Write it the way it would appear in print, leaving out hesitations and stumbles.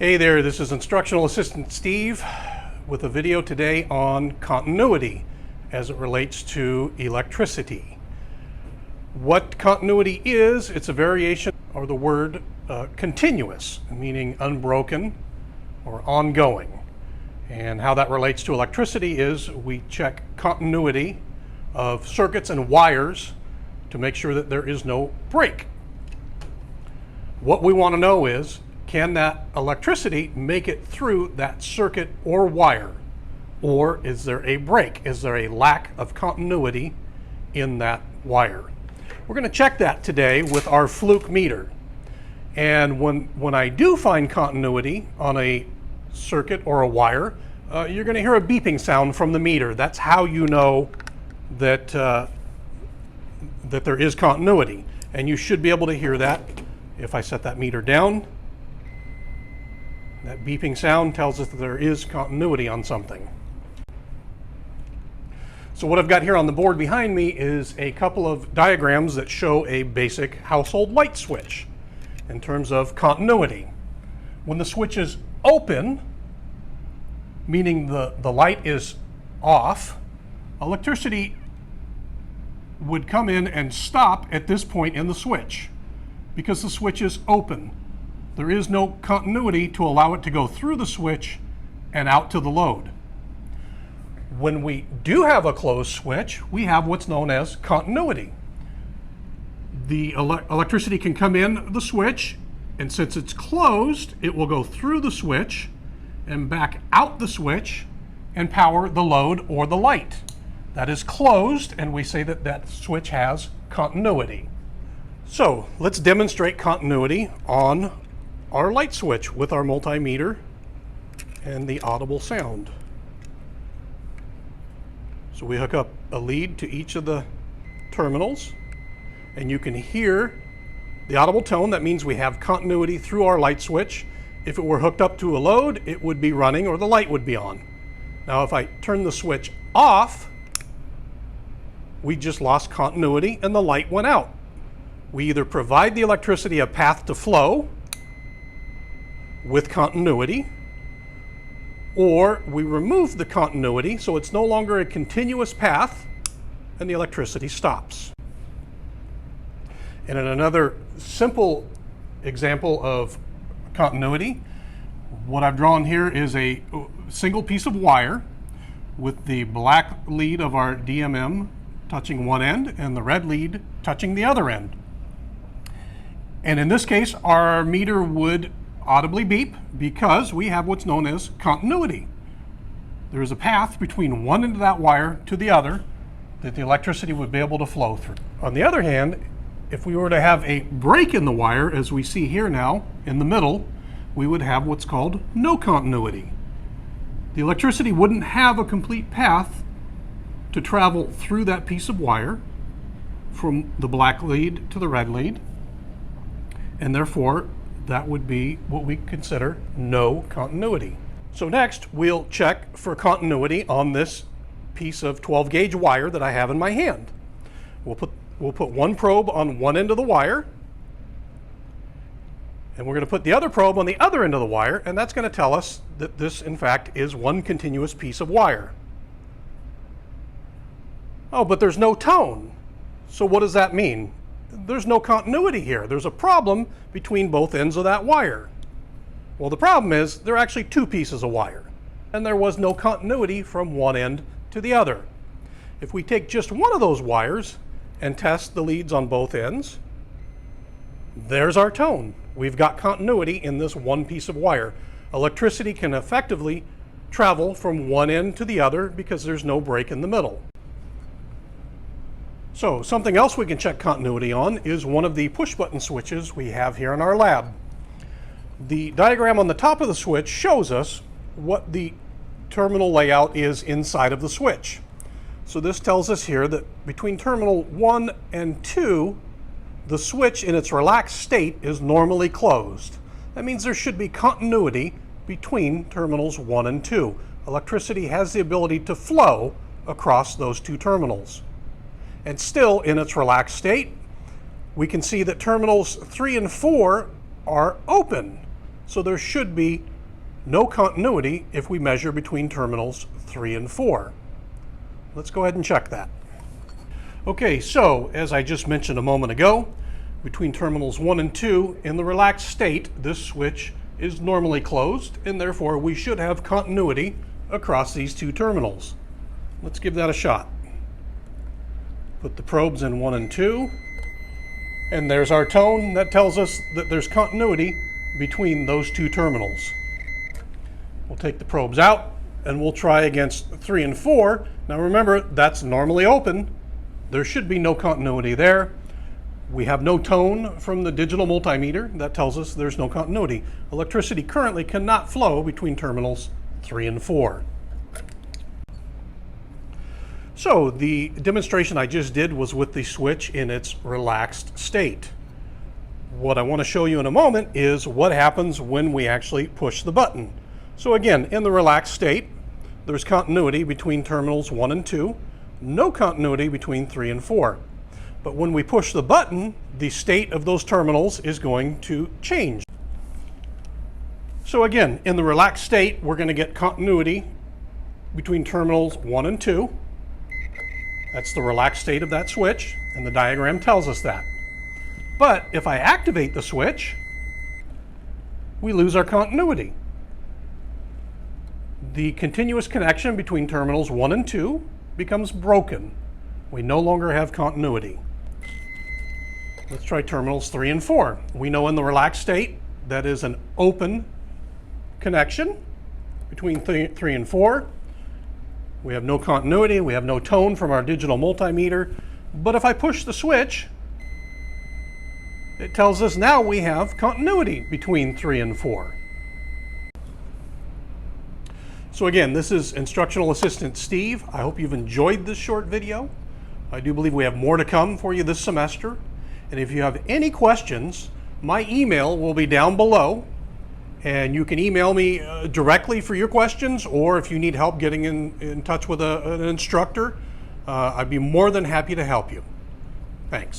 Hey there, this is Instructional Assistant Steve with a video today on continuity as it relates to electricity. What continuity is, it's a variation of the word continuous, meaning unbroken or ongoing. And how that relates to electricity is we check continuity of circuits and wires to make sure that there is no break. What we want to know is, can that electricity make it through that circuit or wire? Or is there a break? Is there a lack of continuity in that wire? We're going to check that today with our fluke meter. And when I do find continuity on a circuit or a wire, you're going to hear a beeping sound from the meter. That's how you know that, that there is continuity. And you should be able to hear that if I set that meter down. That beeping sound tells us that there is continuity on something. So what I've got here on the board behind me is a couple of diagrams that show a basic household light switch in terms of continuity. When the switch is open, meaning the light is off, electricity would come in and stop at this point in the switch because the switch is open. There is no continuity to allow it to go through the switch and out to the load. When we do have a closed switch, we have what's known as continuity. The electricity can come in the switch, and since it's closed, it will go through the switch and back out the switch and power the load or the light. That is closed, and we say that that switch has continuity. So let's demonstrate continuity on our light switch with our multimeter and the audible sound. So we hook up a lead to each of the terminals, and you can hear the audible tone. That means we have continuity through our light switch. If it were hooked up to a load, it would be running or the light would be on. Now if I turn the switch off, we just lost continuity and the light went out. We either provide the electricity a path to flow with continuity, or we remove the continuity so it's no longer a continuous path and the electricity stops. And in another simple example of continuity, what I've drawn here is a single piece of wire with the black lead of our DMM touching one end and the red lead touching the other end. And in this case, our meter would audibly beep because we have what's known as continuity. There is a path between one end of that wire to the other that the electricity would be able to flow through. On the other hand, if we were to have a break in the wire, as we see here now in the middle, we would have what's called no continuity. The electricity wouldn't have a complete path to travel through that piece of wire from the black lead to the red lead, and therefore that would be what we consider no continuity. So next, we'll check for continuity on this piece of 12 gauge wire that I have in my hand. We'll put one probe on one end of the wire, and we're going to put the other probe on the other end of the wire, and that's going to tell us that this, in fact, is one continuous piece of wire. Oh, but there's no tone. So what does that mean? There's no continuity here. There's a problem between both ends of that wire. Well, the problem is there are actually two pieces of wire, and there was no continuity from one end to the other. If we take just one of those wires and test the leads on both ends, there's our tone. We've got continuity in this one piece of wire. Electricity can effectively travel from one end to the other because there's no break in the middle. So something else we can check continuity on is one of the push button switches we have here in our lab. The diagram on the top of the switch shows us what the terminal layout is inside of the switch. So this tells us here that between terminal 1 and 2, the switch in its relaxed state is normally closed. That means there should be continuity between terminals 1 and 2. Electricity has the ability to flow across those two terminals. And still in its relaxed state, we can see that terminals 3 and 4 are open. so there should be no continuity if we measure between terminals 3 and 4. Let's go ahead and check that. Okay, so as I just mentioned a moment ago, between terminals 1 and 2, in the relaxed state, this switch is normally closed, and therefore we should have continuity across these two terminals. Let's give that a shot. Put the probes in 1 and 2, and there's our tone that tells us that there's continuity between those two terminals. We'll take the probes out and we'll try against 3 and 4. Now remember, that's normally open. There should be no continuity there. We have no tone from the digital multimeter. That tells us there's no continuity. Electricity currently cannot flow between terminals 3 and 4. So the demonstration I just did was with the switch in its relaxed state. What I want to show you in a moment is what happens when we actually push the button. So again, in the relaxed state, there's continuity between terminals 1 and 2, no continuity between 3 and 4. But when we push the button, the state of those terminals is going to change. So again, in the relaxed state, we're going to get continuity between terminals 1 and 2. That's the relaxed state of that switch, and the diagram tells us that. But if I activate the switch, we lose our continuity. The continuous connection between terminals 1 and 2 becomes broken. We no longer have continuity. Let's try terminals 3 and 4. We know in the relaxed state that is an open connection between 3 and 4. We have no continuity, we have no tone from our digital multimeter. But if I push the switch, it tells us now we have continuity between 3 and 4. So again, this is Instructional Assistant Steve. I hope you've enjoyed this short video. I do believe we have more to come for you this semester. And if you have any questions, my email will be down below. And you can email me directly for your questions, or if you need help getting in touch with an instructor, I'd be more than happy to help you. Thanks.